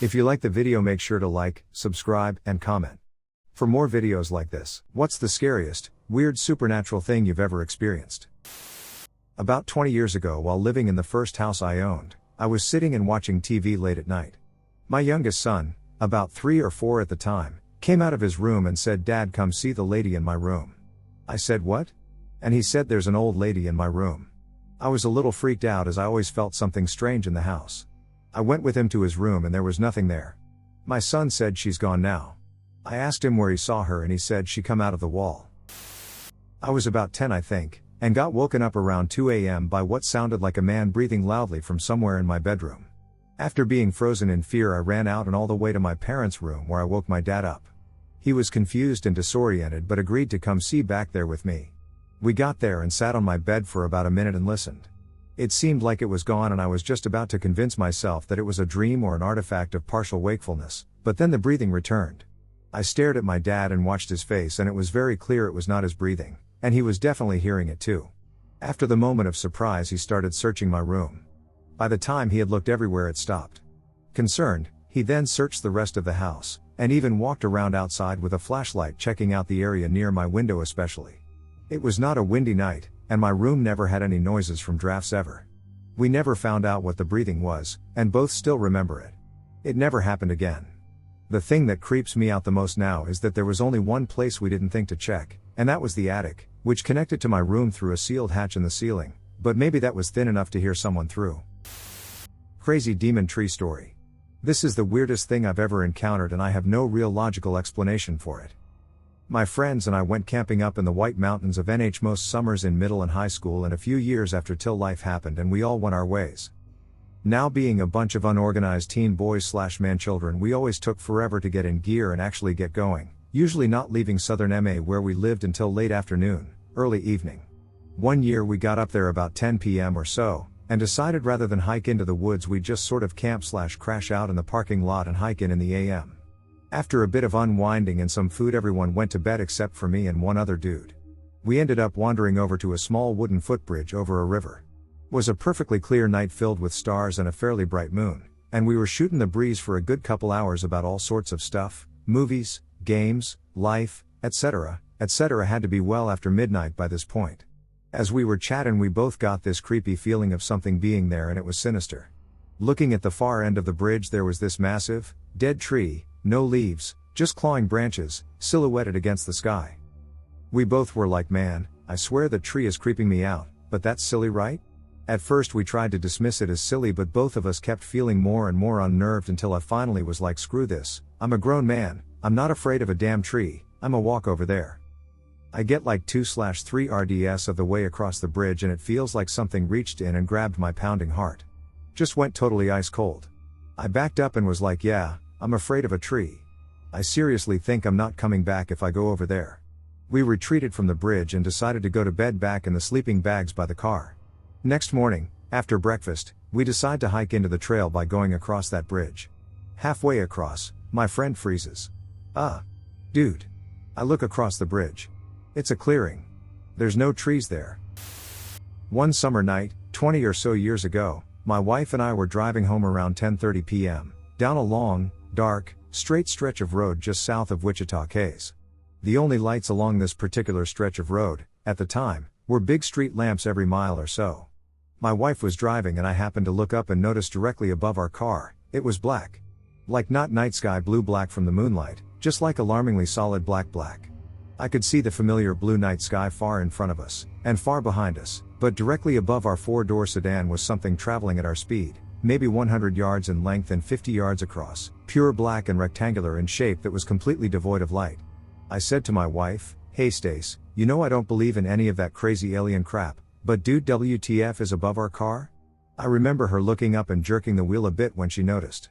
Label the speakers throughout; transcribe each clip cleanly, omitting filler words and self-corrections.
Speaker 1: If you like the video, make sure to like, subscribe, and comment. For more videos like this. What's the scariest, weird supernatural thing you've ever experienced? About 20 years ago, while living in the first house I owned, I was sitting and watching TV late at night. My youngest son, about 3 or 4 at the time, came out of his room and said, "Dad, come see the lady in my room." I said, "What?" And he said, "There's an old lady in my room." I was a little freaked out as I always felt something strange in the house. I went with him to his room and there was nothing there. My son said, "She's gone now." I asked him where he saw her and he said she come out of the wall. I was about 10, I think, and got woken up around 2 a.m. by what sounded like a man breathing loudly from somewhere in my bedroom. After being frozen in fear, I ran out and all the way to my parents' room where I woke my dad up. He was confused and disoriented but agreed to come see back there with me. We got there and sat on my bed for about a minute and listened. It seemed like it was gone and I was just about to convince myself that it was a dream or an artifact of partial wakefulness, but then the breathing returned. I stared at my dad and watched his face and it was very clear it was not his breathing, and he was definitely hearing it too. After the moment of surprise, he started searching my room. By the time he had looked everywhere, it stopped. Concerned, he then searched the rest of the house, and even walked around outside with a flashlight checking out the area near my window especially. It was not a windy night, and my room never had any noises from drafts ever. We never found out what the breathing was, and both still remember it. It never happened again. The thing that creeps me out the most now is that there was only one place we didn't think to check, and that was the attic, which connected to my room through a sealed hatch in the ceiling, but maybe that was thin enough to hear someone through. Crazy demon tree story. This is the weirdest thing I've ever encountered and I have no real logical explanation for it. My friends and I went camping up in the White Mountains of NH most summers in middle and high school and a few years after till life happened and we all went our ways. Now being a bunch of unorganized teen boys/man children, we always took forever to get in gear and actually get going, usually not leaving southern MA where we lived until late afternoon, early evening. One year we got up there about 10 p.m. or so, and decided rather than hike into the woods we'd just sort of camp/crash out in the parking lot and hike in the AM. After a bit of unwinding and some food, everyone went to bed except for me and one other dude. We ended up wandering over to a small wooden footbridge over a river. It was a perfectly clear night filled with stars and a fairly bright moon, and we were shooting the breeze for a good couple hours about all sorts of stuff, movies, games, life, etc., etc. Had to be well after midnight by this point. As we were chatting, we both got this creepy feeling of something being there, and it was sinister. Looking at the far end of the bridge, there was this massive, dead tree, no leaves, just clawing branches, silhouetted against the sky. We both were like, "Man, I swear that tree is creeping me out, but that's silly, right?" At first we tried to dismiss it as silly, but both of us kept feeling more and more unnerved until I finally was like, "Screw this, I'm a grown man, I'm not afraid of a damn tree, I'ma walk over there." I get like 2/3 RDS of the way across the bridge and it feels like something reached in and grabbed my pounding heart. Just went totally ice cold. I backed up and was like, "Yeah, I'm afraid of a tree. I seriously think I'm not coming back if I go over there." We retreated from the bridge and decided to go to bed back in the sleeping bags by the car. Next morning, after breakfast, we decide to hike into the trail by going across that bridge. Halfway across, my friend freezes. Dude. I look across the bridge. It's a clearing. There's no trees there. One summer night, 20 or so years ago, my wife and I were driving home around 10:30 p.m., down a long, dark, straight stretch of road just south of Wichita Case. The only lights along this particular stretch of road, at the time, were big street lamps every mile or so. My wife was driving and I happened to look up and notice directly above our car, it was black. Like not night sky blue black from the moonlight, just like alarmingly solid black. I could see the familiar blue night sky far in front of us, and far behind us, but directly above our 4-door sedan was something traveling at our speed, maybe 100 yards in length and 50 yards across, pure black and rectangular in shape that was completely devoid of light. I said to my wife, "Hey Stace, you know I don't believe in any of that crazy alien crap, but dude, WTF is above our car?" I remember her looking up and jerking the wheel a bit when she noticed.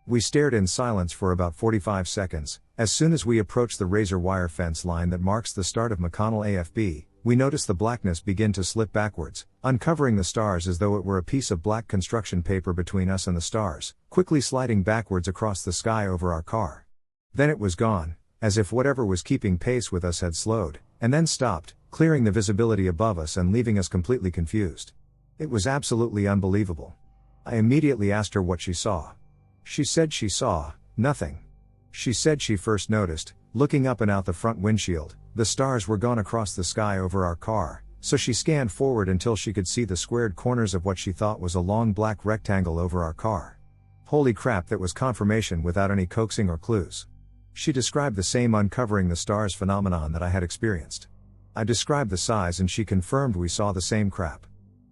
Speaker 1: We stared in silence for about 45 seconds. As soon as we approached the razor wire fence line that marks the start of McConnell AFB, we noticed the blackness begin to slip backwards, uncovering the stars as though it were a piece of black construction paper between us and the stars, quickly sliding backwards across the sky over our car. Then it was gone, as if whatever was keeping pace with us had slowed, and then stopped, clearing the visibility above us and leaving us completely confused. It was absolutely unbelievable. I immediately asked her what she saw. She said she saw nothing. She said she first noticed, looking up and out the front windshield, the stars were gone across the sky over our car, so she scanned forward until she could see the squared corners of what she thought was a long black rectangle over our car. Holy crap, that was confirmation without any coaxing or clues. She described the same uncovering the stars phenomenon that I had experienced. I described the size and she confirmed we saw the same crap.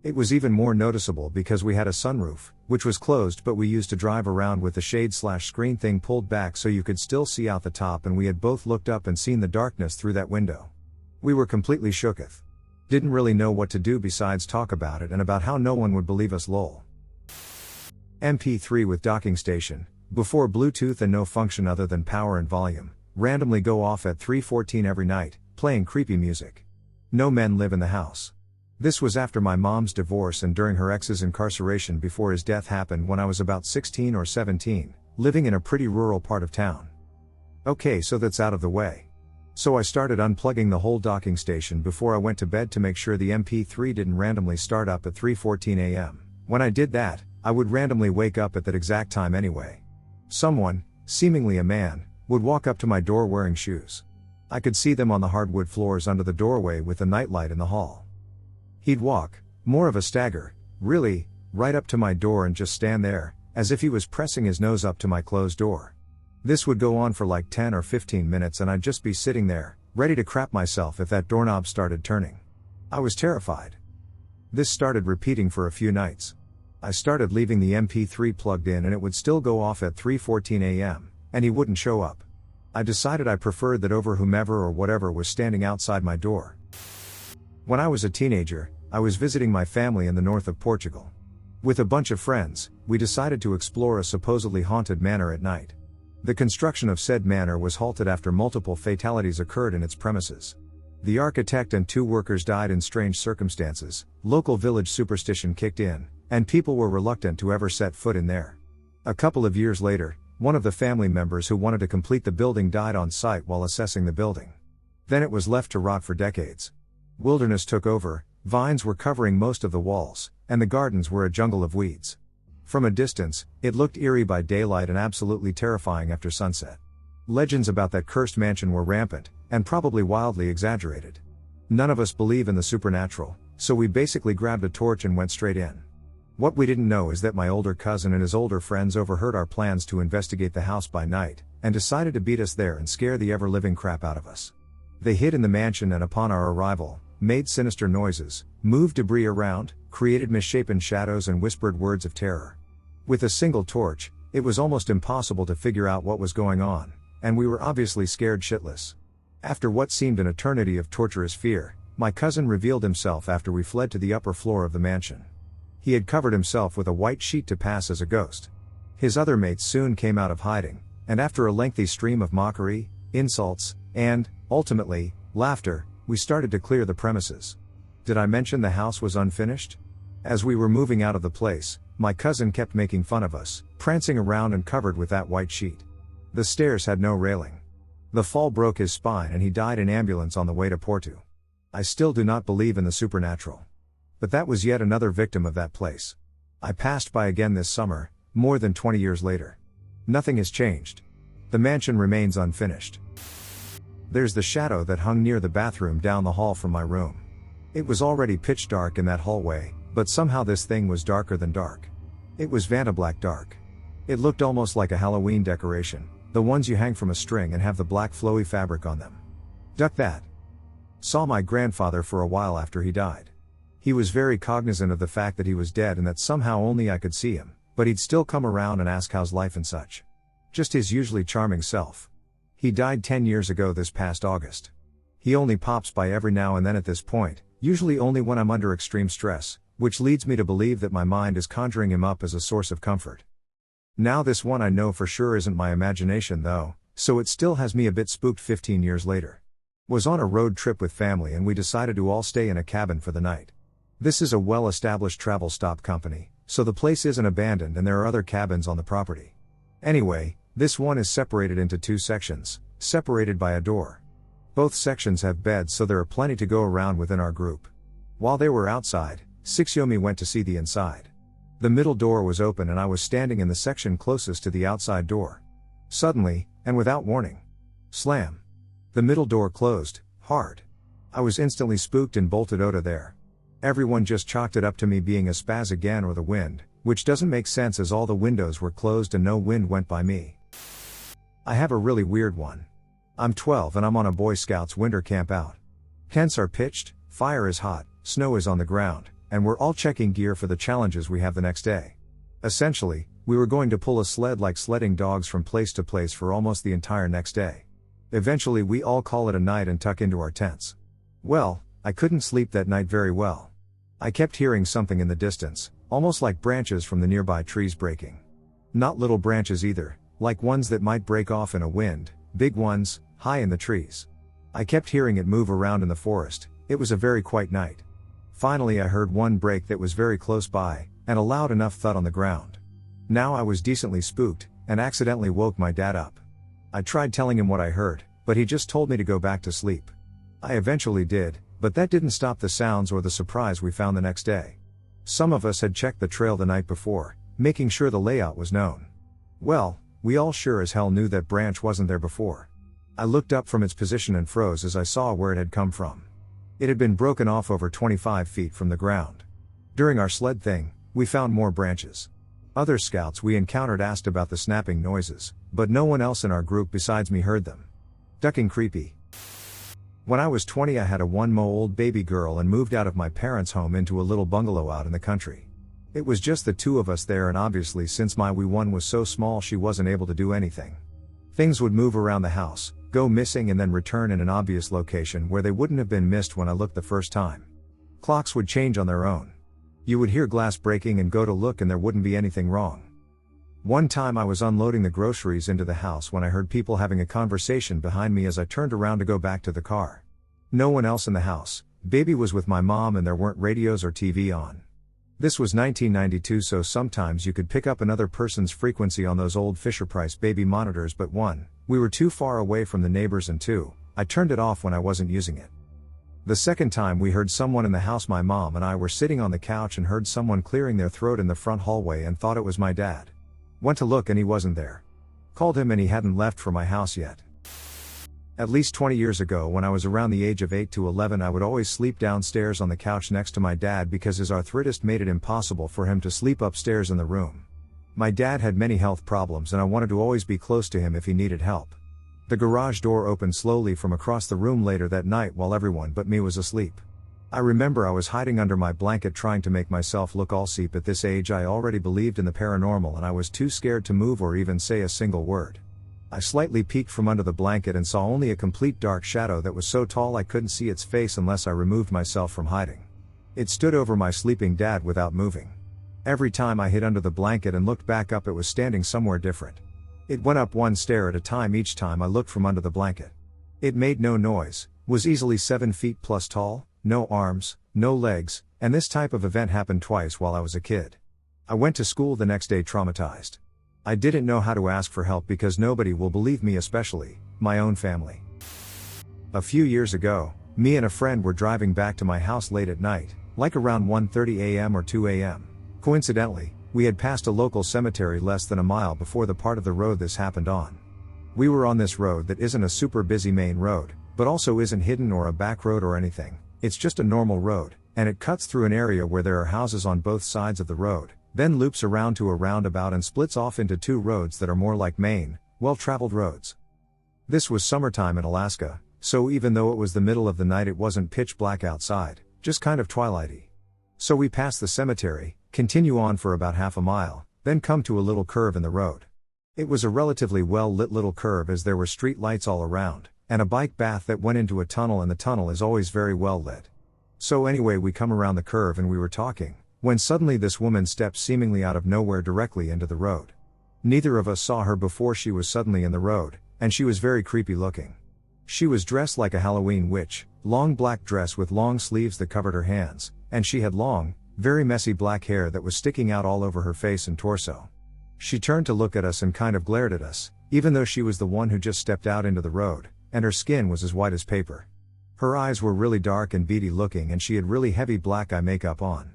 Speaker 1: It was even more noticeable because we had a sunroof, which was closed, but we used to drive around with the shade/screen thing pulled back so you could still see out the top, and we had both looked up and seen the darkness through that window. We were completely shooketh. Didn't really know what to do besides talk about it and about how no one would believe us lol. MP3 with docking station, before Bluetooth and no function other than power and volume, randomly go off at 3:14 every night, playing creepy music. No men live in the house. This was after my mom's divorce and during her ex's incarceration before his death happened when I was about 16 or 17, living in a pretty rural part of town. Okay, so that's out of the way. So I started unplugging the whole docking station before I went to bed to make sure the MP3 didn't randomly start up at 3:14 a.m. When I did that, I would randomly wake up at that exact time anyway. Someone, seemingly a man, would walk up to my door wearing shoes. I could see them on the hardwood floors under the doorway with the nightlight in the hall. He'd walk, more of a stagger, really, right up to my door and just stand there, as if he was pressing his nose up to my closed door. This would go on for like 10 or 15 minutes and I'd just be sitting there, ready to crap myself if that doorknob started turning. I was terrified. This started repeating for a few nights. I started leaving the MP3 plugged in and it would still go off at 3:14 a.m., and he wouldn't show up. I decided I preferred that over whomever or whatever was standing outside my door. When I was a teenager, I was visiting my family in the north of Portugal. With a bunch of friends, we decided to explore a supposedly haunted manor at night. The construction of said manor was halted after multiple fatalities occurred in its premises. The architect and 2 workers died in strange circumstances, local village superstition kicked in, and people were reluctant to ever set foot in there. A couple of years later, one of the family members who wanted to complete the building died on site while assessing the building. Then it was left to rot for decades. Wilderness took over, vines were covering most of the walls, and the gardens were a jungle of weeds. From a distance, it looked eerie by daylight and absolutely terrifying after sunset. Legends about that cursed mansion were rampant, and probably wildly exaggerated. None of us believe in the supernatural, so we basically grabbed a torch and went straight in. What we didn't know is that my older cousin and his older friends overheard our plans to investigate the house by night, and decided to beat us there and scare the ever-living crap out of us. They hid in the mansion and upon our arrival, made sinister noises, moved debris around, created misshapen shadows and whispered words of terror. With a single torch, it was almost impossible to figure out what was going on, and we were obviously scared shitless. After what seemed an eternity of torturous fear, my cousin revealed himself after we fled to the upper floor of the mansion. He had covered himself with a white sheet to pass as a ghost. His other mates soon came out of hiding, and after a lengthy stream of mockery, insults, and, ultimately, laughter, we started to clear the premises. Did I mention the house was unfinished? As we were moving out of the place, my cousin kept making fun of us, prancing around and covered with that white sheet. The stairs had no railing. The fall broke his spine and he died in ambulance on the way to Porto. I still do not believe in the supernatural. But that was yet another victim of that place. I passed by again this summer, more than 20 years later. Nothing has changed. The mansion remains unfinished. There's the shadow that hung near the bathroom down the hall from my room. It was already pitch dark in that hallway, but somehow this thing was darker than dark. It was vantablack dark. It looked almost like a Halloween decoration, the ones you hang from a string and have the black flowy fabric on them. Duck that. Saw my grandfather for a while after he died. He was very cognizant of the fact that he was dead and that somehow only I could see him, but he'd still come around and ask how's life and such. Just his usually charming self. He died 10 years ago this past August. He only pops by every now and then at this point, usually only when I'm under extreme stress, which leads me to believe that my mind is conjuring him up as a source of comfort. Now this one I know for sure isn't my imagination though, so it still has me a bit spooked 15 years later. Was on a road trip with family and we decided to all stay in a cabin for the night. This is a well-established travel stop company, so the place isn't abandoned and there are other cabins on the property. Anyway, this one is separated into 2 sections, separated by a door. Both sections have beds so there are plenty to go around within our group. While they were outside, 6 Yomi went to see the inside. The middle door was open and I was standing in the section closest to the outside door. Suddenly, and without warning. Slam. The middle door closed, hard. I was instantly spooked and bolted out of there. Everyone just chalked it up to me being a spaz again or the wind, which doesn't make sense as all the windows were closed and no wind went by me. I have a really weird one. I'm 12 and I'm on a Boy Scouts winter camp out. Tents are pitched, fire is hot, snow is on the ground, and we're all checking gear for the challenges we have the next day. Essentially, we were going to pull a sled like sledding dogs from place to place for almost the entire next day. Eventually we all call it a night and tuck into our tents. Well, I couldn't sleep that night very well. I kept hearing something in the distance, almost like branches from the nearby trees breaking. Not little branches either, like ones that might break off in a wind, big ones, high in the trees. I kept hearing it move around in the forest. It was a very quiet night. Finally I heard one break that was very close by, and a loud enough thud on the ground. Now I was decently spooked, and accidentally woke my dad up. I tried telling him what I heard, but he just told me to go back to sleep. I eventually did, but that didn't stop the sounds or the surprise we found the next day. Some of us had checked the trail the night before, making sure the layout was known. Well, we all sure as hell knew that branch wasn't there before. I looked up from its position and froze as I saw where it had come from. It had been broken off over 25 feet from the ground. During our sled thing, we found more branches. Other scouts we encountered asked about the snapping noises, but no one else in our group besides me heard them. Ducking creepy. When I was 20 I had a 1-month-old baby girl and moved out of my parents' home into a little bungalow out in the country. It was just the two of us there and obviously since my wee one was so small she wasn't able to do anything. Things would move around the house, go missing and then return in an obvious location where they wouldn't have been missed when I looked the first time. Clocks would change on their own. You would hear glass breaking and go to look and there wouldn't be anything wrong. One time I was unloading the groceries into the house when I heard people having a conversation behind me as I turned around to go back to the car. No one else in the house, baby was with my mom and there weren't radios or TV on. This was 1992 so sometimes you could pick up another person's frequency on those old Fisher-Price baby monitors but 1, we were too far away from the neighbors and 2, I turned it off when I wasn't using it. The second time we heard someone in the house my mom and I were sitting on the couch and heard someone clearing their throat in the front hallway and thought it was my dad. Went to look and he wasn't there. Called him and he hadn't left for my house yet. At least 20 years ago when I was around the age of 8 to 11 I would always sleep downstairs on the couch next to my dad because his arthritis made it impossible for him to sleep upstairs in the room. My dad had many health problems and I wanted to always be close to him if he needed help. The garage door opened slowly from across the room later that night while everyone but me was asleep. I remember I was hiding under my blanket trying to make myself look all asleep. At this age I already believed in the paranormal and I was too scared to move or even say a single word. I slightly peeked from under the blanket and saw only a complete dark shadow that was so tall I couldn't see its face unless I removed myself from hiding. It stood over my sleeping dad without moving. Every time I hid under the blanket and looked back up it was standing somewhere different. It went up one stair at a time each time I looked from under the blanket. It made no noise, was easily 7 feet plus tall, no arms, no legs, and this type of event happened twice while I was a kid. I went to school the next day traumatized. I didn't know how to ask for help because nobody will believe me, especially my own family. A few years ago, me and a friend were driving back to my house late at night, like around 1:30 a.m. or 2 a.m. Coincidentally, we had passed a local cemetery less than a mile before the part of the road this happened on. We were on this road that isn't a super busy main road, but also isn't hidden or a back road or anything, it's just a normal road, and it cuts through an area where there are houses on both sides of the road, then loops around to a roundabout and splits off into 2 roads that are more like main, well-traveled roads. This was summertime in Alaska, so even though it was the middle of the night it wasn't pitch black outside, just kind of twilighty. So we pass the cemetery, continue on for about half a mile, then come to a little curve in the road. It was a relatively well-lit little curve as there were street lights all around, and a bike path that went into a tunnel and the tunnel is always very well lit. So anyway we come around the curve and we were talking, when suddenly this woman stepped seemingly out of nowhere directly into the road. Neither of us saw her before she was suddenly in the road, and she was very creepy looking. She was dressed like a Halloween witch, long black dress with long sleeves that covered her hands, and she had long, very messy black hair that was sticking out all over her face and torso. She turned to look at us and kind of glared at us, even though she was the one who just stepped out into the road, and her skin was as white as paper. Her eyes were really dark and beady looking and she had really heavy black eye makeup on.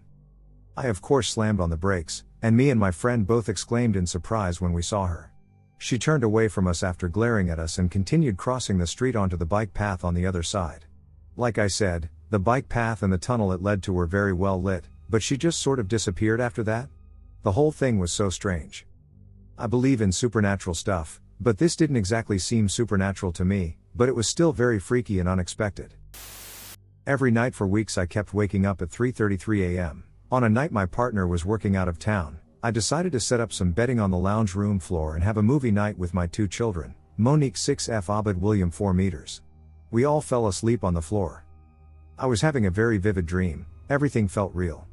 Speaker 1: I of course slammed on the brakes, and me and my friend both exclaimed in surprise when we saw her. She turned away from us after glaring at us and continued crossing the street onto the bike path on the other side. Like I said, the bike path and the tunnel it led to were very well lit, but she just sort of disappeared after that. The whole thing was so strange. I believe in supernatural stuff, but this didn't exactly seem supernatural to me, but it was still very freaky and unexpected. Every night for weeks I kept waking up at 3:33 a.m. On a night my partner was working out of town, I decided to set up some bedding on the lounge room floor and have a movie night with my 2 children, Monique 6F Abed William 4 meters. We all fell asleep on the floor. I was having a very vivid dream, everything felt real.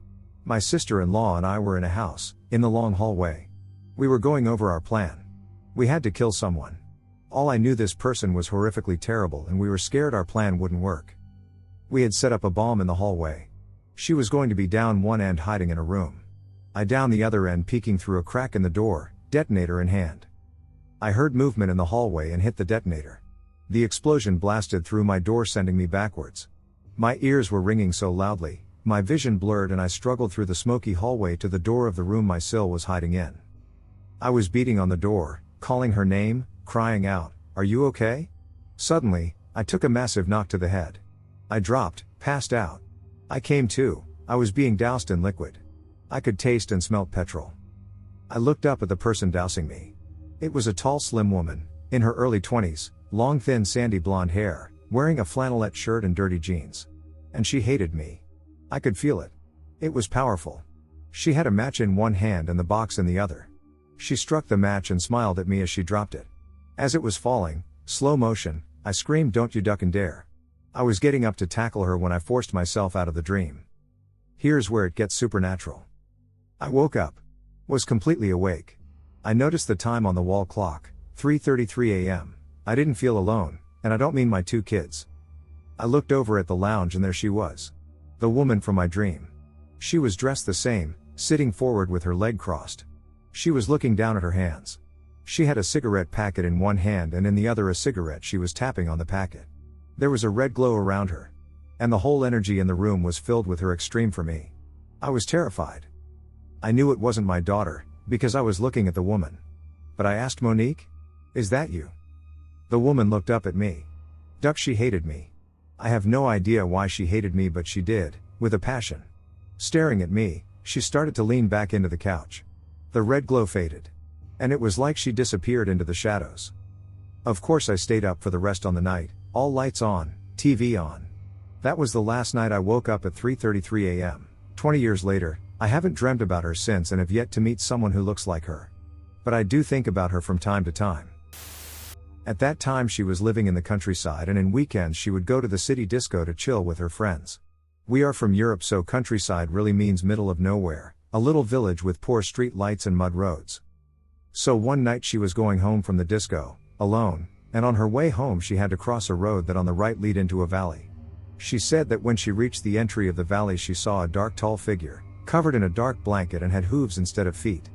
Speaker 1: My sister-in-law and I were in a house, in the long hallway. We were going over our plan. We had to kill someone. All I knew, this person was horrifically terrible and we were scared our plan wouldn't work. We had set up a bomb in the hallway. She was going to be down one end hiding in a room. I down the other end peeking through a crack in the door, detonator in hand. I heard movement in the hallway and hit the detonator. The explosion blasted through my door sending me backwards. My ears were ringing so loudly, my vision blurred and I struggled through the smoky hallway to the door of the room my Sil was hiding in. I was beating on the door, calling her name, crying out, "Are you okay?" Suddenly, I took a massive knock to the head. I dropped, passed out. I came to, I was being doused in liquid. I could taste and smell petrol. I looked up at the person dousing me. It was a tall slim woman, in her early 20s, long thin sandy blonde hair, wearing a flannelette shirt and dirty jeans. And she hated me. I could feel it. It was powerful. She had a match in one hand and the box in the other. She struck the match and smiled at me as she dropped it. As it was falling, slow motion, I screamed, "Don't you duck and dare." I was getting up to tackle her when I forced myself out of the dream. Here's where it gets supernatural. I woke up. Was completely awake. I noticed the time on the wall clock, 3:33 a.m. I didn't feel alone, and I don't mean my 2 kids. I looked over at the lounge and there she was. The woman from my dream. She was dressed the same, sitting forward with her leg crossed. She was looking down at her hands. She had a cigarette packet in one hand and in the other a cigarette. She was tapping on the packet. There was a red glow around her. And the whole energy in the room was filled with her extreme for me. I was terrified. I knew it wasn't my daughter, because I was looking at the woman. But I asked, "Monique? Is that you?" The woman looked up at me. Duck, she hated me. I have no idea why she hated me, but she did, with a passion. Staring at me, she started to lean back into the couch. The red glow faded. And it was like she disappeared into the shadows. Of course I stayed up for the rest on the night, all lights on, TV on. That was the last night. I woke up at 3:33 a.m. 20 years later, I haven't dreamt about her since and have yet to meet someone who looks like her. But I do think about her from time to time. At that time she was living in the countryside and in weekends she would go to the city disco to chill with her friends. We are from Europe, so countryside really means middle of nowhere, a little village with poor street lights and mud roads. So one night she was going home from the disco, alone, and on her way home she had to cross a road that on the right lead into a valley. She said that when she reached the entry of the valley she saw a dark tall figure, covered in a dark blanket and had hooves instead of feet.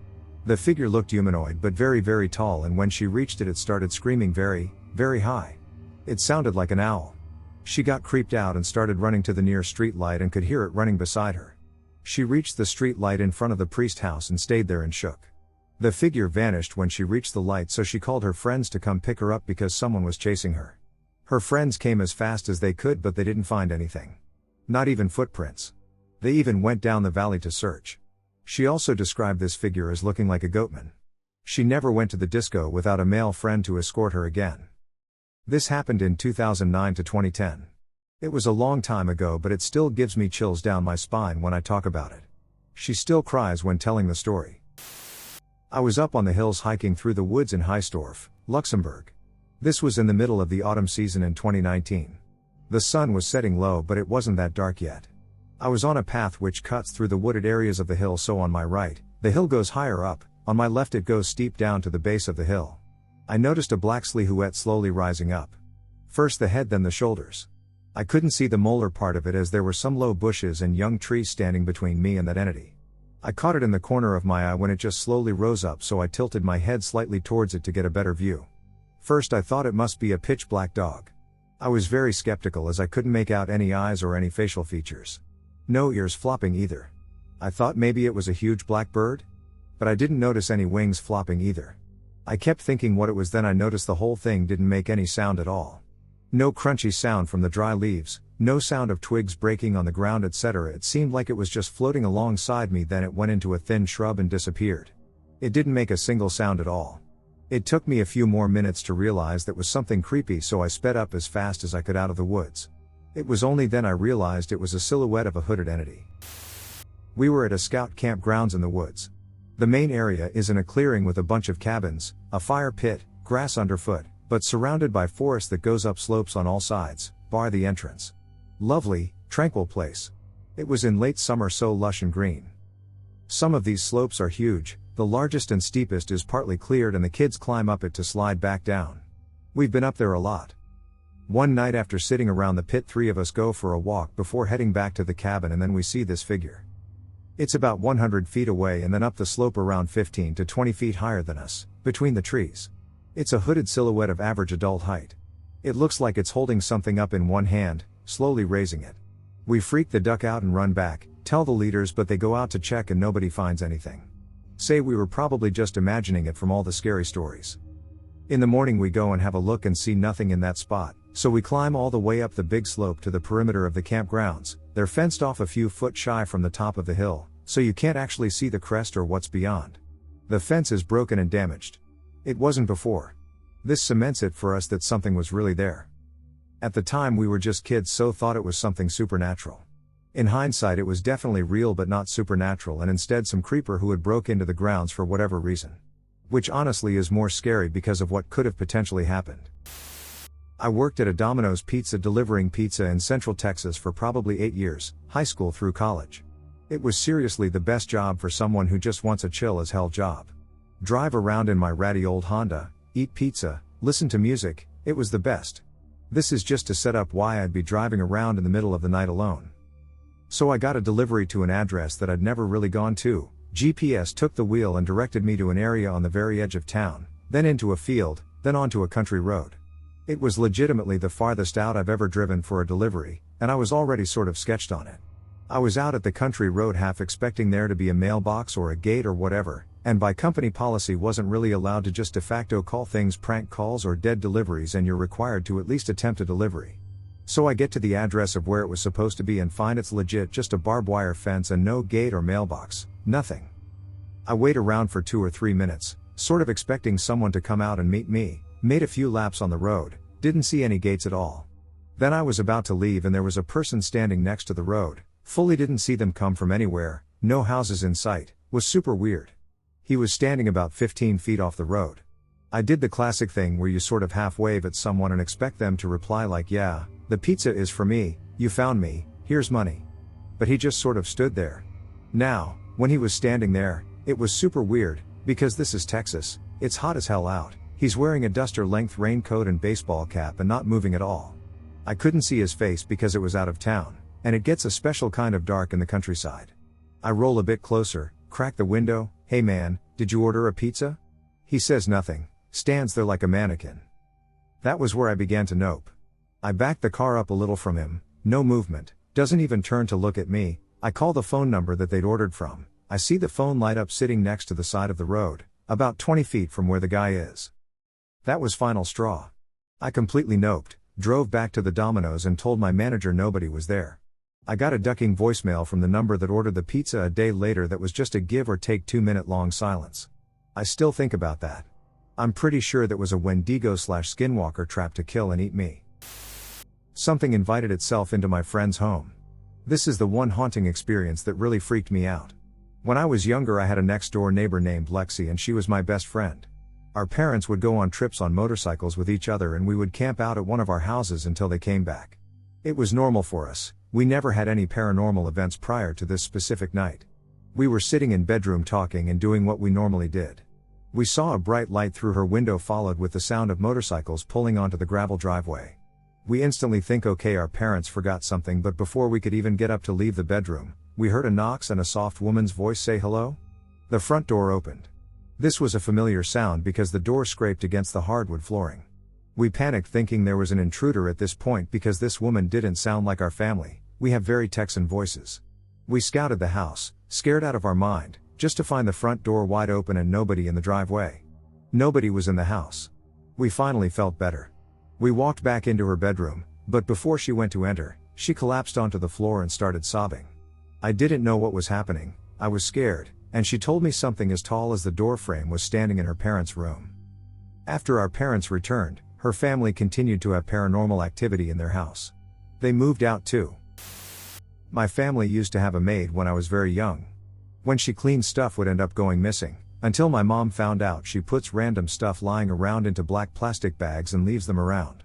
Speaker 1: The figure looked humanoid but very very tall, and when she reached it started screaming very, very high. It sounded like an owl. She got creeped out and started running to the near street light and could hear it running beside her. She reached the street light in front of the priest house and stayed there and shook. The figure vanished when she reached the light, so she called her friends to come pick her up because someone was chasing her. Her friends came as fast as they could, but they didn't find anything. Not even footprints. They even went down the valley to search. She also described this figure as looking like a goatman. She never went to the disco without a male friend to escort her again. This happened in 2009 to 2010. It was a long time ago, but it still gives me chills down my spine when I talk about it. She still cries when telling the story. I was up on the hills hiking through the woods in Heisdorf, Luxembourg. This was in the middle of the autumn season in 2019. The sun was setting low, but it wasn't that dark yet. I was on a path which cuts through the wooded areas of the hill, so on my right, the hill goes higher up, on my left it goes steep down to the base of the hill. I noticed a black silhouette slowly rising up. First the head, then the shoulders. I couldn't see the molar part of it as there were some low bushes and young trees standing between me and that entity. I caught it in the corner of my eye when it just slowly rose up, so I tilted my head slightly towards it to get a better view. First I thought it must be a pitch black dog. I was very skeptical as I couldn't make out any eyes or any facial features. No ears flopping either. I thought maybe it was a huge black bird? But I didn't notice any wings flopping either. I kept thinking what it was, then I noticed the whole thing didn't make any sound at all. No crunchy sound from the dry leaves, no sound of twigs breaking on the ground, etc. It seemed like it was just floating alongside me, then it went into a thin shrub and disappeared. It didn't make a single sound at all. It took me a few more minutes to realize that was something creepy, so I sped up as fast as I could out of the woods. It was only then I realized it was a silhouette of a hooded entity. We were at a scout campgrounds in the woods. The main area is in a clearing with a bunch of cabins, a fire pit, grass underfoot, but surrounded by forest that goes up slopes on all sides, bar the entrance. Lovely, tranquil place. It was in late summer, so lush and green. Some of these slopes are huge, the largest and steepest is partly cleared and the kids climb up it to slide back down. We've been up there a lot. One night after sitting around the pit, 3 of us go for a walk before heading back to the cabin, and then we see this figure. It's about 100 feet away and then up the slope around 15 to 20 feet higher than us, between the trees. It's a hooded silhouette of average adult height. It looks like it's holding something up in one hand, slowly raising it. We freak the duck out and run back, tell the leaders, but they go out to check and nobody finds anything. Say we were probably just imagining it from all the scary stories. In the morning we go and have a look and see nothing in that spot, so we climb all the way up the big slope to the perimeter of the campgrounds. They're fenced off a few foot shy from the top of the hill, so you can't actually see the crest or what's beyond. The fence is broken and damaged. It wasn't before. This cements it for us that something was really there. At the time we were just kids, so thought it was something supernatural. In hindsight it was definitely real but not supernatural, and instead some creeper who had broke into the grounds for whatever reason. Which honestly is more scary because of what could have potentially happened. I worked at a Domino's Pizza delivering pizza in Central Texas for probably 8 years, high school through college. It was seriously the best job for someone who just wants a chill as hell job. Drive around in my ratty old Honda, eat pizza, listen to music, it was the best. This is just to set up why I'd be driving around in the middle of the night alone. So I got a delivery to an address that I'd never really gone to. GPS took the wheel and directed me to an area on the very edge of town, then into a field, then onto a country road. It was legitimately the farthest out I've ever driven for a delivery, and I was already sort of sketched on it. I was out at the country road half expecting there to be a mailbox or a gate or whatever, and by company policy wasn't really allowed to just de facto call things prank calls or dead deliveries, and you're required to at least attempt a delivery. So I get to the address of where it was supposed to be and find it's legit just a barbed wire fence and no gate or mailbox, nothing. I wait around for 2 or 3 minutes, sort of expecting someone to come out and meet me, made a few laps on the road, didn't see any gates at all. Then I was about to leave and there was a person standing next to the road, fully didn't see them come from anywhere, no houses in sight, was super weird. He was standing about 15 feet off the road. I did the classic thing where you sort of half wave at someone and expect them to reply like, yeah, the pizza is for me, you found me, here's money. But he just sort of stood there. Now, when he was standing there, it was super weird, because this is Texas, it's hot as hell out, he's wearing a duster-length raincoat and baseball cap and not moving at all. I couldn't see his face because it was out of town, and it gets a special kind of dark in the countryside. I roll a bit closer, crack the window, hey man, did you order a pizza? He says nothing, stands there like a mannequin. That was where I began to nope. I backed the car up a little from him, no movement, doesn't even turn to look at me. I call the phone number that they'd ordered from. I see the phone light up sitting next to the side of the road, about 20 feet from where the guy is. That was final straw. I completely noped, drove back to the Domino's and told my manager nobody was there. I got a ducking voicemail from the number that ordered the pizza a day later that was just a give or take 2-minute long silence. I still think about that. I'm pretty sure that was a Wendigo/skinwalker trapped to kill and eat me. Something invited itself into my friend's home. This is the one haunting experience that really freaked me out. When I was younger I had a next door neighbor named Lexi and she was my best friend. Our parents would go on trips on motorcycles with each other and we would camp out at one of our houses until they came back. It was normal for us, we never had any paranormal events prior to this specific night. We were sitting in bedroom talking and doing what we normally did. We saw a bright light through her window followed with the sound of motorcycles pulling onto the gravel driveway. We instantly think okay, our parents forgot something, but before we could even get up to leave the bedroom, we heard a knocks and a soft woman's voice say hello. The front door opened. This was a familiar sound because the door scraped against the hardwood flooring. We panicked thinking there was an intruder at this point because this woman didn't sound like our family, we have very Texan voices. We scouted the house, scared out of our mind, just to find the front door wide open and nobody in the driveway. Nobody was in the house. We finally felt better. We walked back into her bedroom, but before she went to enter, she collapsed onto the floor and started sobbing. I didn't know what was happening, I was scared, and she told me something as tall as the door frame was standing in her parents' room. After our parents returned, her family continued to have paranormal activity in their house. They moved out too. My family used to have a maid when I was very young. When she cleaned, stuff would end up going missing, until my mom found out she puts random stuff lying around into black plastic bags and leaves them around.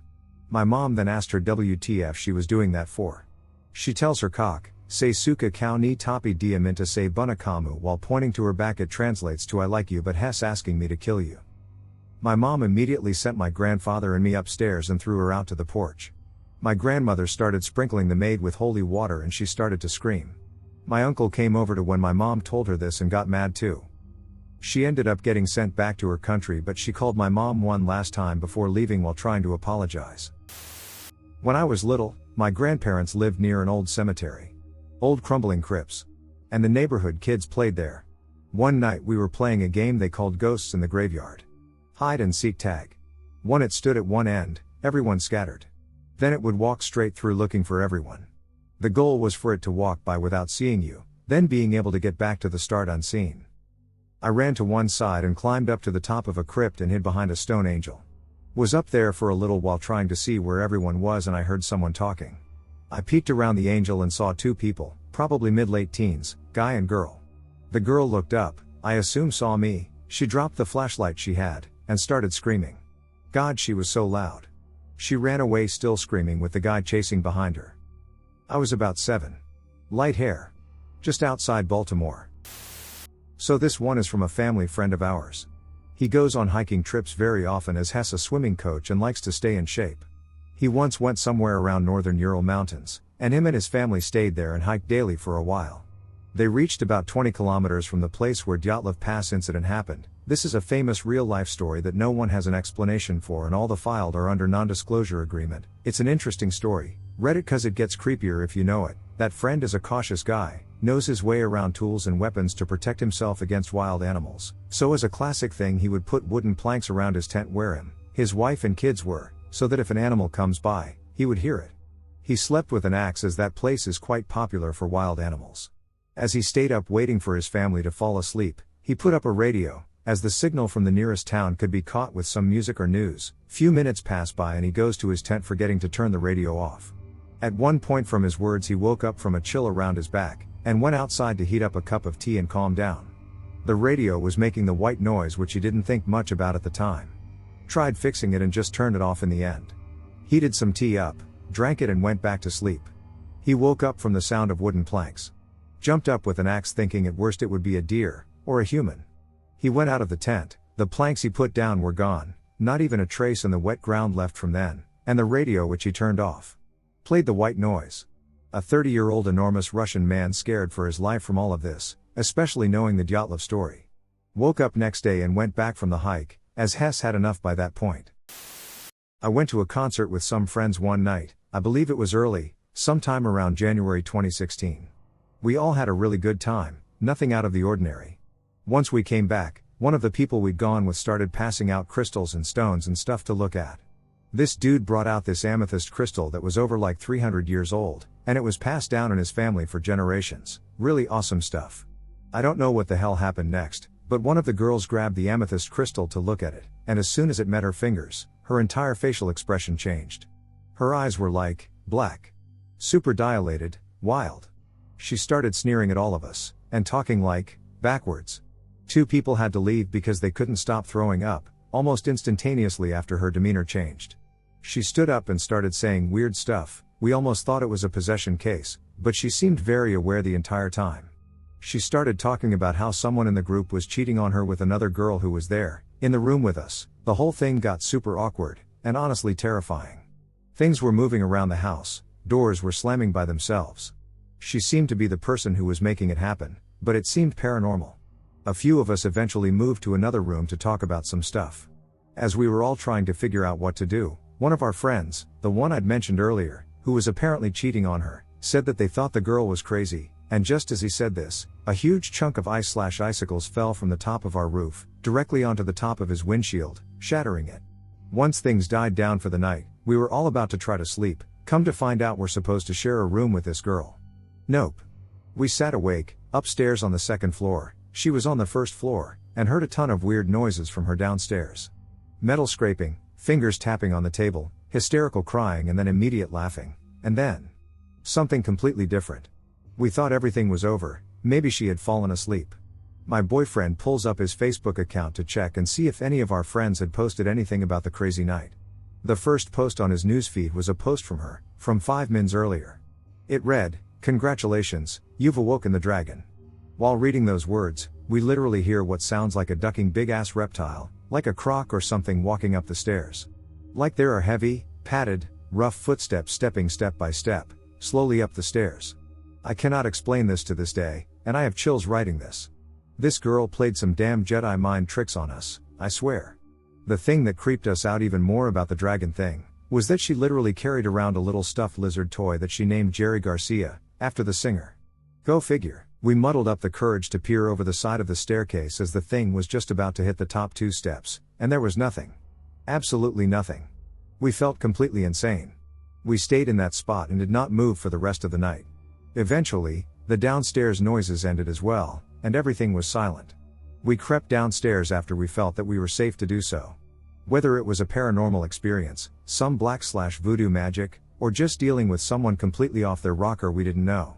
Speaker 1: My mom then asked her WTF she was doing that for. She tells her cock, "Say suka kau ni tapi dia minta say bunakamu," while pointing to her back. It translates to "I like you but Hess asking me to kill you." My mom immediately sent my grandfather and me upstairs and threw her out to the porch. My grandmother started sprinkling the maid with holy water and she started to scream. My uncle came over to when my mom told her this and got mad too. She ended up getting sent back to her country, but she called my mom one last time before leaving while trying to apologize. When I was little, my grandparents lived near an old cemetery. Old crumbling crypts. And the neighborhood kids played there. One night we were playing a game they called Ghosts in the Graveyard. Hide and seek tag. When it stood at one end, everyone scattered. Then it would walk straight through looking for everyone. The goal was for it to walk by without seeing you, then being able to get back to the start unseen. I ran to one side and climbed up to the top of a crypt and hid behind a stone angel. Was up there for a little while trying to see where everyone was, and I heard someone talking. I peeked around the angel and saw two people, probably mid-late teens, guy and girl. The girl looked up, I assume saw me, she dropped the flashlight she had, and started screaming. God, she was so loud. She ran away still screaming with the guy chasing behind her. I was about 7. Light hair. Just outside Baltimore. So this one is from a family friend of ours. He goes on hiking trips very often as Hess a swimming coach and likes to stay in shape. He once went somewhere around northern Ural Mountains, and him and his family stayed there and hiked daily for a while. They reached about 20 kilometers from the place where Dyatlov Pass incident happened. This is a famous real-life story that no one has an explanation for, and all the filed are under non-disclosure agreement. It's an interesting story. Read it cause it gets creepier if you know it. That friend is a cautious guy, knows his way around tools and weapons to protect himself against wild animals. So as a classic thing, he would put wooden planks around his tent where his wife and kids were, so that if an animal comes by, he would hear it. He slept with an axe as that place is quite popular for wild animals. As he stayed up waiting for his family to fall asleep, he put up a radio, as the signal from the nearest town could be caught with some music or news. Few minutes pass by and he goes to his tent forgetting to turn the radio off. At one point, from his words, he woke up from a chill around his back, and went outside to heat up a cup of tea and calm down. The radio was making the white noise which he didn't think much about at the time. Tried fixing it and just turned it off in the end. Heated some tea up, drank it and went back to sleep. He woke up from the sound of wooden planks. Jumped up with an axe thinking at worst it would be a deer, or a human. He went out of the tent, the planks he put down were gone, not even a trace in the wet ground left from then, and the radio which he turned off played the white noise. A 30-year-old enormous Russian man scared for his life from all of this, especially knowing the Dyatlov story. Woke up next day and went back from the hike, as Hess had enough by that point. I went to a concert with some friends one night, I believe it was early, sometime around January 2016. We all had a really good time, nothing out of the ordinary. Once we came back, one of the people we'd gone with started passing out crystals and stones and stuff to look at. This dude brought out this amethyst crystal that was over like 300 years old, and it was passed down in his family for generations. Really awesome stuff. I don't know what the hell happened next, but one of the girls grabbed the amethyst crystal to look at it, and as soon as it met her fingers, her entire facial expression changed. Her eyes were like black. Super dilated, wild. She started sneering at all of us, and talking like backwards. 2 people had to leave because they couldn't stop throwing up, almost instantaneously after her demeanor changed. She stood up and started saying weird stuff. We almost thought it was a possession case, but she seemed very aware the entire time. She started talking about how someone in the group was cheating on her with another girl who was there, in the room with us. The whole thing got super awkward, and honestly terrifying. Things were moving around the house, doors were slamming by themselves. She seemed to be the person who was making it happen, but it seemed paranormal. A few of us eventually moved to another room to talk about some stuff. As we were all trying to figure out what to do, one of our friends, the one I'd mentioned earlier, who was apparently cheating on her, said that they thought the girl was crazy, and just as he said this, a huge chunk of ice/icicles fell from the top of our roof, directly onto the top of his windshield, shattering it. Once things died down for the night, we were all about to try to sleep, come to find out we're supposed to share a room with this girl. Nope. We sat awake, upstairs on the second floor, she was on the first floor, and heard a ton of weird noises from her downstairs. Metal scraping, fingers tapping on the table, hysterical crying and then immediate laughing, and then something completely different. We thought everything was over, maybe she had fallen asleep. My boyfriend pulls up his Facebook account to check and see if any of our friends had posted anything about the crazy night. The first post on his newsfeed was a post from her, from 5 minutes earlier. It read, "Congratulations, you've awoken the dragon." While reading those words, we literally hear what sounds like a ducking big-ass reptile, like a croc or something walking up the stairs. Like there are heavy, padded, rough footsteps stepping step by step, slowly up the stairs. I cannot explain this to this day, and I have chills writing this. This girl played some damn Jedi mind tricks on us, I swear. The thing that creeped us out even more about the dragon thing, was that she literally carried around a little stuffed lizard toy that she named Jerry Garcia, after the singer. Go figure. We muddled up the courage to peer over the side of the staircase as the thing was just about to hit the top 2 steps, and there was nothing. Absolutely nothing. We felt completely insane. We stayed in that spot and did not move for the rest of the night. Eventually, the downstairs noises ended as well, and everything was silent. We crept downstairs after we felt that we were safe to do so. Whether it was a paranormal experience, some black/voodoo magic, or just dealing with someone completely off their rocker, we didn't know.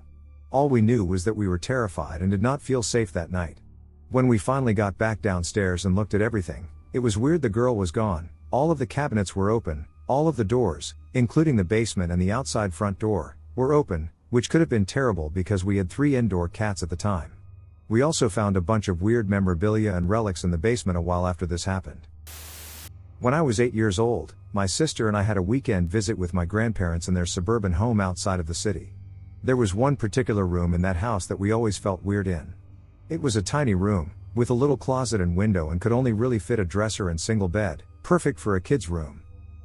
Speaker 1: All we knew was that we were terrified and did not feel safe that night. When we finally got back downstairs and looked at everything, it was weird. The girl was gone, all of the cabinets were open, all of the doors, including the basement and the outside front door, were open, which could have been terrible because we had 3 indoor cats at the time. We also found a bunch of weird memorabilia and relics in the basement a while after this happened. When I was 8 years old, my sister and I had a weekend visit with my grandparents in their suburban home outside of the city. There was one particular room in that house that we always felt weird in. It was a tiny room, with a little closet and window, and could only really fit a dresser and single bed, perfect for a kid's room.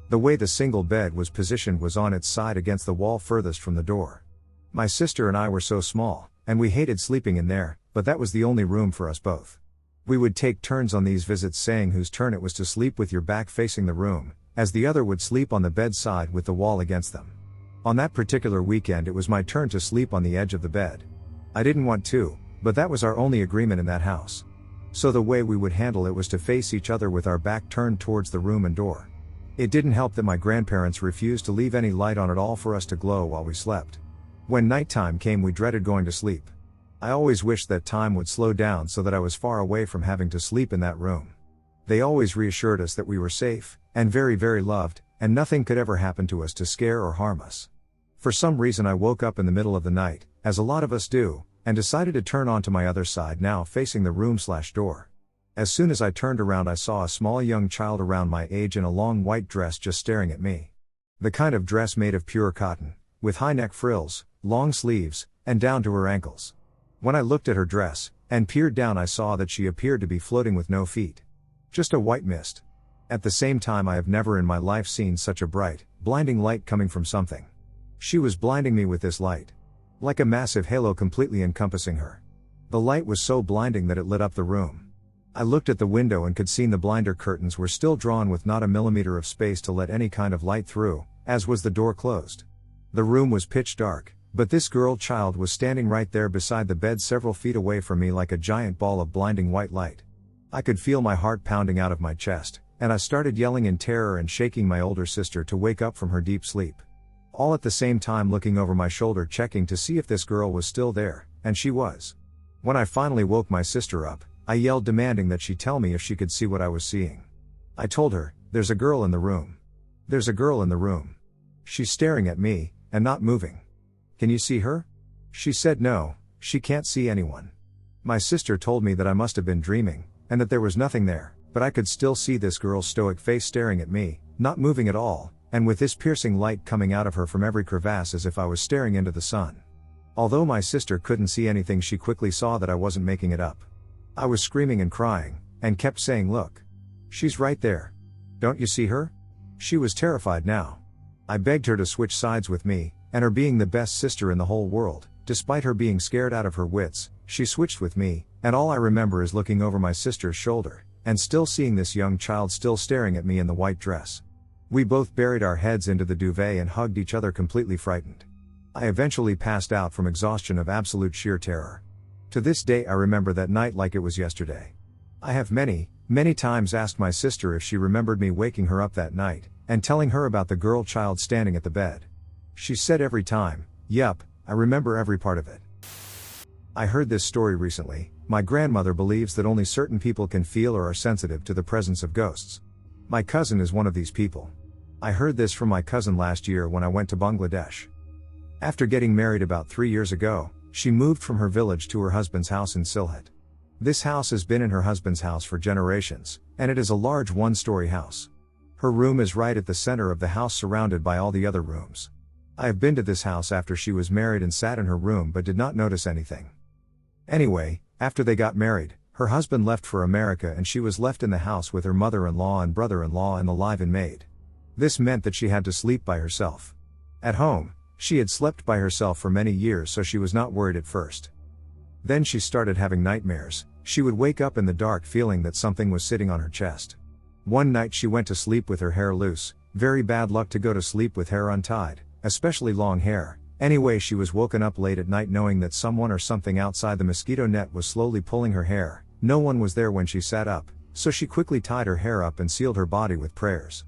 Speaker 1: The way the single bed was positioned was on its side against the wall furthest from the door. My sister and I were so small, and we hated sleeping in there, but that was the only room for us both. We would take turns on these visits saying whose turn it was to sleep with your back facing the room, as the other would sleep on the bedside with the wall against them. On that particular weekend it was my turn to sleep on the edge of the bed. I didn't want to, but that was our only agreement in that house. So the way we would handle it was to face each other with our back turned towards the room and door. It didn't help that my grandparents refused to leave any light on at all for us to glow while we slept. When nighttime came, we dreaded going to sleep. I always wished that time would slow down so that I was far away from having to sleep in that room. They always reassured us that we were safe, and very, very loved, and nothing could ever happen to us to scare or harm us. For some reason I woke up in the middle of the night, as a lot of us do, and decided to turn onto my other side, now facing the room/door. As soon as I turned around, I saw a small young child around my age in a long white dress just staring at me. The kind of dress made of pure cotton, with high neck frills, long sleeves, and down to her ankles. When I looked at her dress, and peered down, I saw that she appeared to be floating with no feet. Just a white mist. At the same time, I have never in my life seen such a bright, blinding light coming from something. She was blinding me with this light. Like a massive halo completely encompassing her. The light was so blinding that it lit up the room. I looked at the window and could see the blinder curtains were still drawn with not a millimeter of space to let any kind of light through, as was the door closed. The room was pitch dark, but this girl child was standing right there beside the bed several feet away from me like a giant ball of blinding white light. I could feel my heart pounding out of my chest, and I started yelling in terror and shaking my older sister to wake up from her deep sleep. All at the same time looking over my shoulder checking to see if this girl was still there, and she was. When I finally woke my sister up, I yelled demanding that she tell me if she could see what I was seeing. I told her, "There's a girl in the room. There's a girl in the room. She's staring at me, and not moving. Can you see her?" She said no, she can't see anyone. My sister told me that I must have been dreaming, and that there was nothing there, but I could still see this girl's stoic face staring at me, not moving at all, and with this piercing light coming out of her from every crevasse as if I was staring into the sun. Although my sister couldn't see anything, she quickly saw that I wasn't making it up. I was screaming and crying, and kept saying, "Look. She's right there. Don't you see her?" She was terrified now. I begged her to switch sides with me, and her being the best sister in the whole world, despite her being scared out of her wits, she switched with me, and all I remember is looking over my sister's shoulder, and still seeing this young child still staring at me in the white dress. We both buried our heads into the duvet and hugged each other completely frightened. I eventually passed out from exhaustion of absolute sheer terror. To this day I remember that night like it was yesterday. I have many times asked my sister if she remembered me waking her up that night, and telling her about the girl child standing at the bed. She said every time, "Yup, I remember every part of it." I heard this story recently. My grandmother believes that only certain people can feel or are sensitive to the presence of ghosts. My cousin is one of these people. I heard this from my cousin last year when I went to Bangladesh. After getting married about 3 years ago, she moved from her village to her husband's house in Sylhet. This house has been in her husband's house for generations, and it is a large one-story house. Her room is right at the center of the house, surrounded by all the other rooms. I have been to this house after she was married and sat in her room but did not notice anything. Anyway, after they got married, her husband left for America and she was left in the house with her mother-in-law and brother-in-law and the live-in maid. This meant that she had to sleep by herself. At home, she had slept by herself for many years, so she was not worried at first. Then she started having nightmares. She would wake up in the dark feeling that something was sitting on her chest. One night she went to sleep with her hair loose. Very bad luck to go to sleep with hair untied, especially long hair. Anyway, she was woken up late at night knowing that someone or something outside the mosquito net was slowly pulling her hair. No one was there when she sat up, so she quickly tied her hair up and sealed her body with prayers.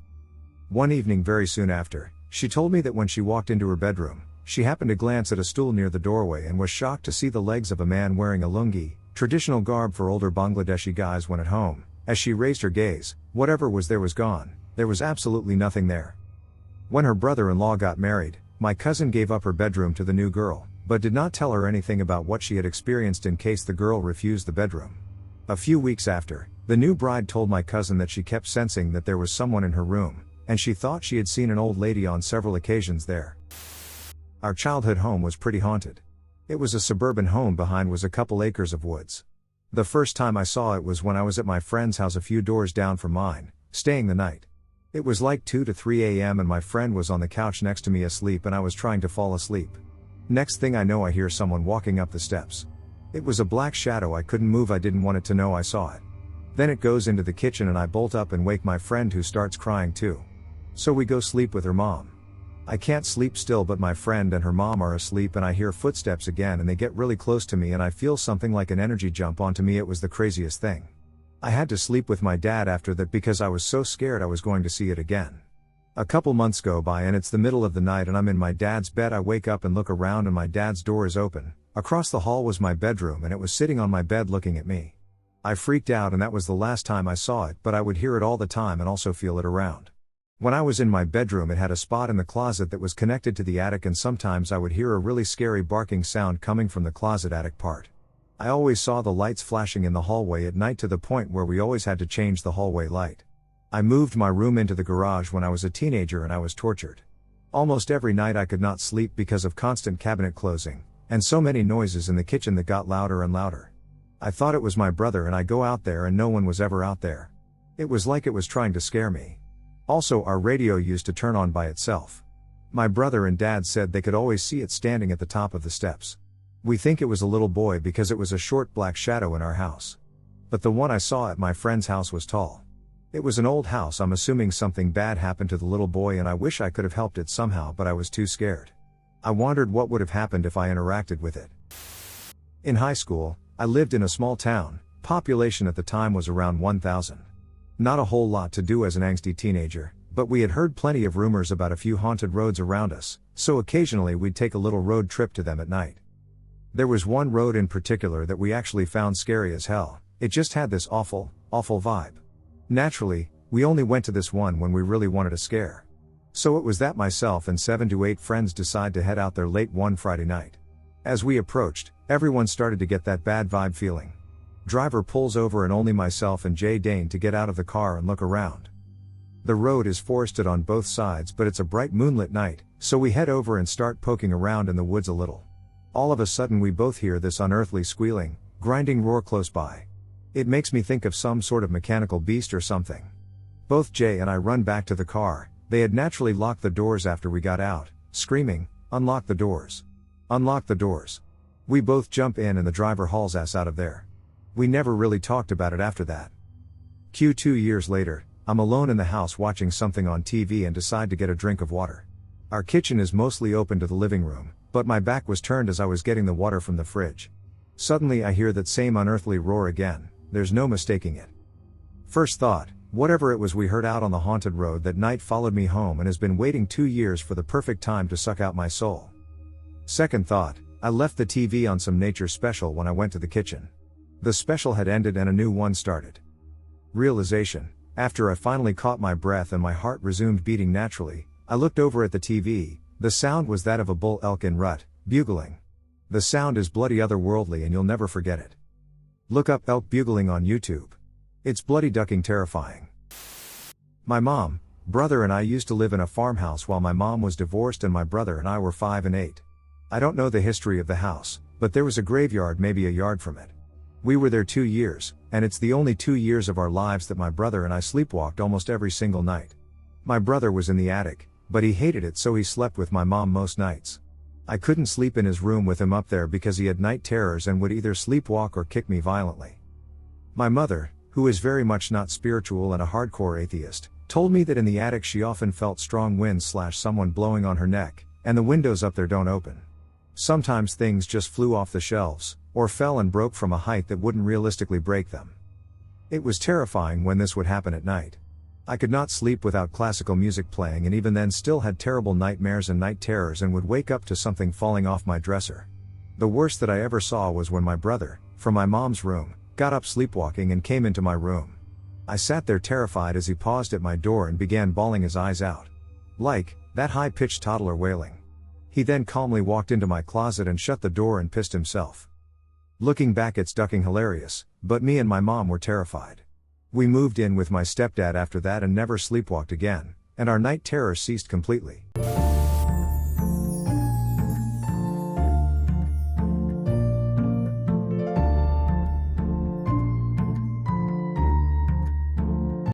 Speaker 1: One evening very soon after, she told me that when she walked into her bedroom, she happened to glance at a stool near the doorway and was shocked to see the legs of a man wearing a lungi, traditional garb for older Bangladeshi guys when at home. As she raised her gaze, whatever was there was gone. There was absolutely nothing there. When her brother-in-law got married, my cousin gave up her bedroom to the new girl, but did not tell her anything about what she had experienced in case the girl refused the bedroom. A few weeks after, the new bride told my cousin that she kept sensing that there was someone in her room, and she thought she had seen an old lady on several occasions there. Our childhood home was pretty haunted. It was a suburban home. Behind was a couple acres of woods. The first time I saw it was when I was at my friend's house a few doors down from mine, staying the night. It was like 2 to 3 a.m. and my friend was on the couch next to me asleep and I was trying to fall asleep. Next thing I know, I hear someone walking up the steps. It was a black shadow. I couldn't move. I didn't want it to know I saw it. Then it goes into the kitchen and I bolt up and wake my friend, who starts crying too. So we go sleep with her mom. I can't sleep still, but my friend and her mom are asleep and I hear footsteps again and they get really close to me and I feel something like an energy jump onto me. It was the craziest thing. I had to sleep with my dad after that because I was so scared I was going to see it again. A couple months go by and it's the middle of the night and I'm in my dad's bed. I wake up and look around and my dad's door is open. Across the hall was my bedroom and it was sitting on my bed looking at me. I freaked out and that was the last time I saw it, but I would hear it all the time and also feel it around. When I was in my bedroom, it had a spot in the closet that was connected to the attic and sometimes I would hear a really scary barking sound coming from the closet attic part. I always saw the lights flashing in the hallway at night to the point where we always had to change the hallway light. I moved my room into the garage when I was a teenager and I was tortured. Almost every night I could not sleep because of constant cabinet closing, and so many noises in the kitchen that got louder and louder. I thought it was my brother and I go out there and no one was ever out there. It was like it was trying to scare me. Also, our radio used to turn on by itself. My brother and dad said they could always see it standing at the top of the steps. We think it was a little boy because it was a short black shadow in our house. But the one I saw at my friend's house was tall. It was an old house. I'm assuming something bad happened to the little boy and I wish I could have helped it somehow, but I was too scared. I wondered what would have happened if I interacted with it. In high school, I lived in a small town. Population at the time was around 1,000. Not a whole lot to do as an angsty teenager, but we had heard plenty of rumors about a few haunted roads around us, so occasionally we'd take a little road trip to them at night. There was one road in particular that we actually found scary as hell. It just had this awful vibe. Naturally, we only went to this one when we really wanted a scare. So it was that myself and 7 to 8 friends decide to head out there late one Friday night. As we approached, everyone started to get that bad vibe feeling. Driver pulls over and only myself and Jay deign to get out of the car and look around. The road is forested on both sides, but it's a bright moonlit night, so we head over and start poking around in the woods a little. All of a sudden we both hear this unearthly squealing, grinding roar close by. It makes me think of some sort of mechanical beast or something. Both Jay and I run back to the car. They had naturally locked the doors after we got out, screaming, unlock the doors. Unlock the doors. We both jump in and the driver hauls us out of there. We never really talked about it after that. 2 years later, I'm alone in the house watching something on TV and decide to get a drink of water. Our kitchen is mostly open to the living room, but my back was turned as I was getting the water from the fridge. Suddenly I hear that same unearthly roar again, there's no mistaking it. First thought, whatever it was we heard out on the haunted road that night followed me home and has been waiting 2 years for the perfect time to suck out my soul. Second thought, I left the TV on some nature special when I went to the kitchen. The special had ended and a new one started. Realization, after I finally caught my breath and my heart resumed beating naturally, I looked over at the TV. The sound was that of a bull elk in rut, bugling. The sound is bloody otherworldly and you'll never forget it. Look up elk bugling on YouTube. It's bloody ducking terrifying. My mom, brother and I used to live in a farmhouse while my mom was divorced and my brother and I were 5 and 8. I don't know the history of the house, but there was a graveyard maybe a yard from it. We were there 2 years, and it's the only 2 years of our lives that my brother and I sleepwalked almost every single night. My brother was in the attic, but he hated it so he slept with my mom most nights. I couldn't sleep in his room with him up there because he had night terrors and would either sleepwalk or kick me violently. My mother, who is very much not spiritual and a hardcore atheist, told me that in the attic she often felt strong winds / someone blowing on her neck, and the windows up there don't open. Sometimes things just flew off the shelves, or fell and broke from a height that wouldn't realistically break them. It was terrifying when this would happen at night. I could not sleep without classical music playing and even then still had terrible nightmares and night terrors and would wake up to something falling off my dresser. The worst that I ever saw was when my brother, from my mom's room, got up sleepwalking and came into my room. I sat there terrified as he paused at my door and began bawling his eyes out. Like, that high-pitched toddler wailing. He then calmly walked into my closet and shut the door and pissed himself. Looking back it's ducking hilarious, but me and my mom were terrified. We moved in with my stepdad after that and never sleepwalked again, and our night terror ceased completely.